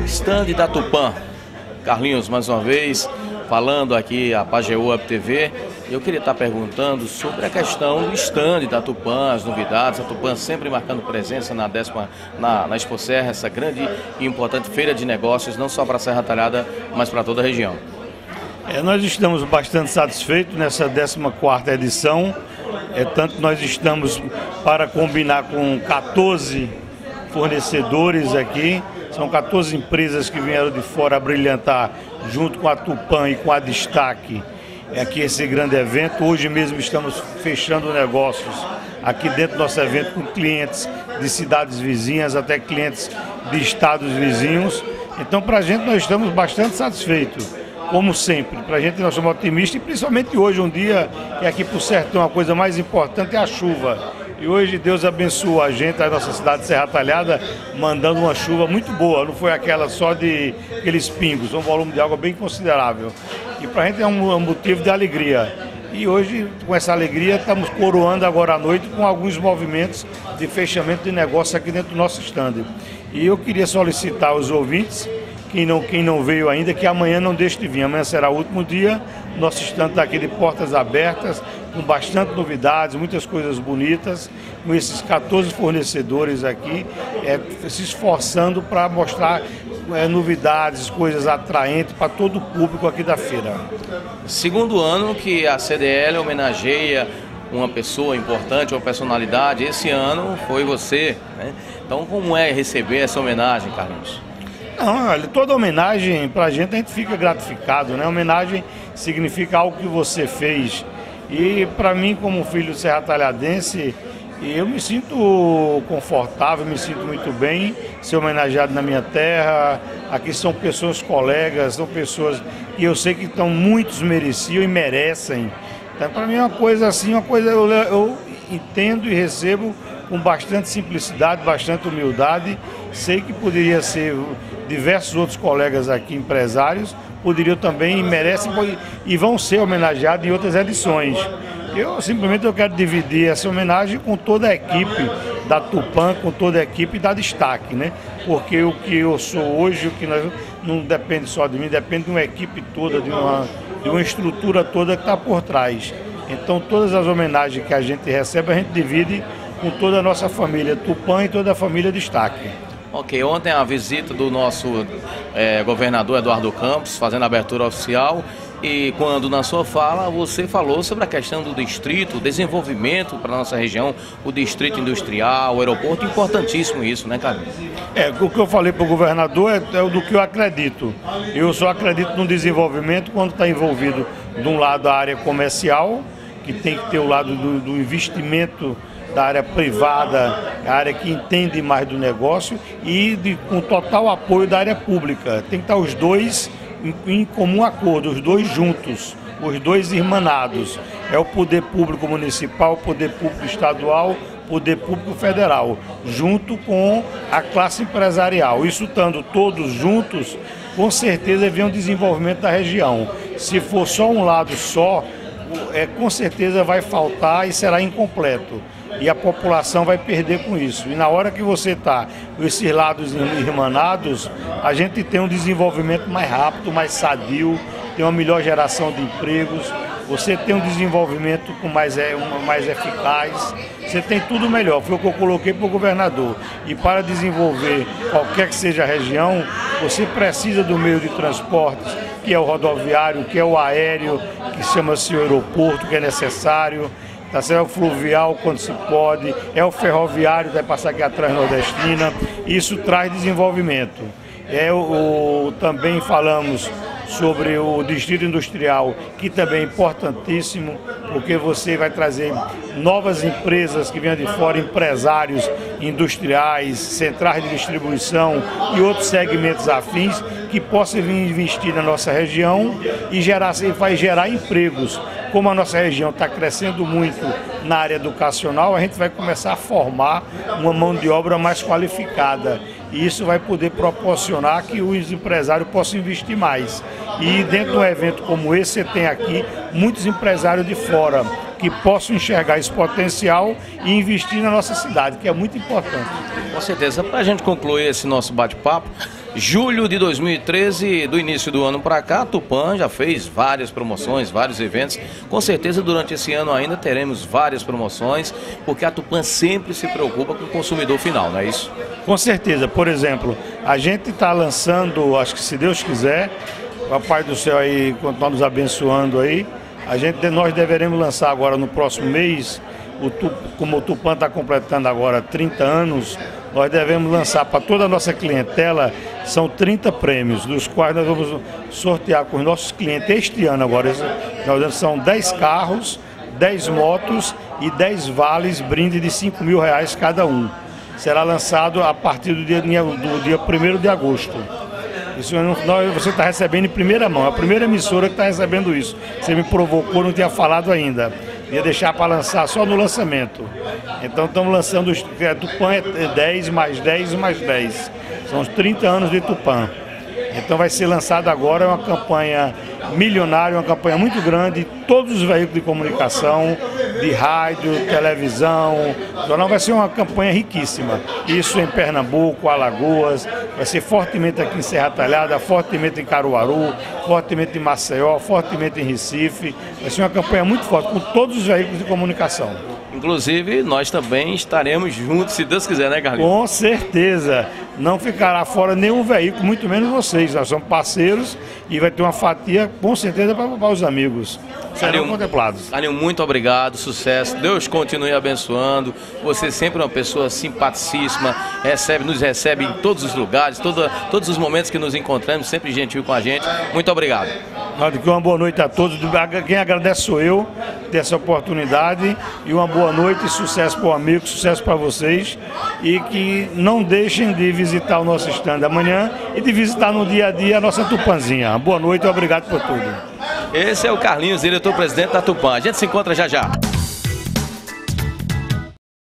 Stand da Tupã. Carlinhos, mais uma vez, falando aqui a Pajeú Web TV. Eu queria estar perguntando sobre a questão do stand da Tupã, as novidades. A Tupã sempre marcando presença na Expo Serra, essa grande e importante feira de negócios, não só para a Serra Talhada, mas para toda a região. Nós estamos bastante satisfeitos nessa 14ª edição, tanto que nós estamos para combinar com 14 fornecedores aqui, são 14 empresas que vieram de fora a brilhantar junto com a Tupã e com a Destaque aqui esse grande evento. Hoje mesmo estamos fechando negócios aqui dentro do nosso evento com clientes de cidades vizinhas até clientes de estados vizinhos. Então, para a gente, nós estamos bastante satisfeitos. Como sempre, para a gente nós somos otimistas e principalmente hoje, um dia que aqui para o sertão a coisa mais importante é a chuva. E hoje Deus abençoa a gente, a nossa cidade de Serra Talhada, mandando uma chuva muito boa, não foi aquela só de aqueles pingos, um volume de água bem considerável. E para a gente é um motivo de alegria. E hoje, com essa alegria, estamos coroando agora à noite com alguns movimentos de fechamento de negócio aqui dentro do nosso stand. E eu queria solicitar aos ouvintes, quem não veio ainda, que amanhã não deixe de vir. Amanhã será o último dia. Nosso stand está aqui de portas abertas, com bastante novidades, muitas coisas bonitas, com esses 14 fornecedores aqui, se esforçando para mostrar novidades, coisas atraentes para todo o público aqui da feira. Segundo ano que a CDL homenageia uma pessoa importante, uma personalidade. Esse ano foi você, né? Então, como é receber essa homenagem, Carlinhos? Não, olha, toda homenagem para a gente fica gratificado, né? Homenagem significa algo que você fez. E para mim, como filho serra talhadense, eu me sinto confortável, me sinto muito bem ser homenageado na minha terra. Aqui são pessoas colegas, são pessoas que eu sei que muitos mereciam e merecem. Então, para mim é uma coisa assim, eu entendo e recebo com bastante simplicidade, bastante humildade. Sei que poderia ser diversos outros colegas aqui, empresários, poderiam também, merecem e vão ser homenageados em outras edições. Eu quero dividir essa homenagem com toda a equipe da Tupã, com toda a equipe da Destaque, né? Porque o que eu sou hoje, o que não depende só de mim, depende de uma equipe toda, de uma estrutura toda que está por trás. Então, todas as homenagens que a gente recebe, a gente divide com toda a nossa família Tupã e toda a família Destaque. Ok, ontem a visita do nosso governador Eduardo Campos, fazendo a abertura oficial, e quando na sua fala você falou sobre a questão do distrito, o desenvolvimento para a nossa região, o distrito industrial, o aeroporto, importantíssimo isso, né, Carlinhos? O que eu falei para o governador é do que eu acredito. Eu só acredito no desenvolvimento quando está envolvido, de um lado, a área comercial, que tem que ter o lado do investimento da área privada, a área que entende mais do negócio, e com total apoio da área pública. Tem que estar os dois em comum acordo, os dois juntos, os dois irmanados. É o poder público municipal, o poder público estadual, o poder público federal, junto com a classe empresarial. Isso estando todos juntos, com certeza vem um desenvolvimento da região. Se for só um lado só, com certeza vai faltar e será incompleto. E a população vai perder com isso. E na hora que você está com esses lados irmanados, a gente tem um desenvolvimento mais rápido, mais sadio, tem uma melhor geração de empregos, você tem um desenvolvimento mais eficaz, você tem tudo melhor. Foi o que eu coloquei para o governador. E para desenvolver qualquer que seja a região, você precisa do meio de transportes, que é o rodoviário, que é o aéreo, que chama-se o aeroporto, que é necessário. Tá certo? É o fluvial quando se pode, é o ferroviário que vai passar aqui atrás nordestina, isso traz desenvolvimento. Também falamos sobre o distrito industrial, que também é importantíssimo, porque você vai trazer novas empresas que venham de fora, empresários industriais, centrais de distribuição e outros segmentos afins que possam vir investir na nossa região e vai gerar empregos. Como a nossa região está crescendo muito na área educacional, a gente vai começar a formar uma mão de obra mais qualificada. E isso vai poder proporcionar que os empresários possam investir mais. E dentro de um evento como esse, você tem aqui muitos empresários de fora, que possam enxergar esse potencial e investir na nossa cidade, que é muito importante. Com certeza. Para a gente concluir esse nosso bate-papo, julho de 2013, do início do ano para cá, a Tupã já fez várias promoções, vários eventos. Com certeza durante esse ano ainda teremos várias promoções, porque a Tupã sempre se preocupa com o consumidor final, não é isso? Com certeza. Por exemplo, a gente está lançando, acho que se Deus quiser, o Papai do Céu aí continuar nos abençoando aí, nós deveremos lançar agora no próximo mês, como o Tupã está completando agora 30 anos, nós devemos lançar para toda a nossa clientela, são 30 prêmios, dos quais nós vamos sortear com os nossos clientes este ano agora. São 10 carros, 10 motos e 10 vales brinde de R$5.000 cada um. Será lançado a partir do dia 1º de agosto. Isso você está recebendo em primeira mão, é a primeira emissora que está recebendo isso. Você me provocou, não tinha falado ainda. Ia deixar para lançar só no lançamento. Então estamos lançando, Tupã é 10 mais 10 mais 10. São os 30 anos de Tupã. Então vai ser lançada agora uma campanha milionária, uma campanha muito grande, todos os veículos de comunicação, de rádio, televisão, jornal, vai ser uma campanha riquíssima. Isso em Pernambuco, Alagoas, vai ser fortemente aqui em Serra Talhada, fortemente em Caruaru, fortemente em Maceió, fortemente em Recife. Vai ser uma campanha muito forte, com todos os veículos de comunicação. Inclusive, nós também estaremos juntos, se Deus quiser, né, Carlinhos? Com certeza. Não ficará fora nenhum veículo, muito menos vocês. Nós somos parceiros e vai ter uma fatia, com certeza, para os amigos. Serão contemplados. Carlinhos, muito obrigado, sucesso. Deus continue abençoando. Você sempre é uma pessoa simpaticíssima, nos recebe em todos os lugares, todos os momentos que nos encontramos, sempre gentil com a gente. Muito obrigado. Uma boa noite a todos. Quem agradece sou eu, ter essa oportunidade. E uma boa noite e sucesso para o amigo, sucesso para vocês. E que não deixem de visitar o nosso stand amanhã e de visitar no dia a dia a nossa Tupanzinha. Boa noite e obrigado por tudo. Esse é o Carlinhos, diretor-presidente da Tupã. A gente se encontra já já.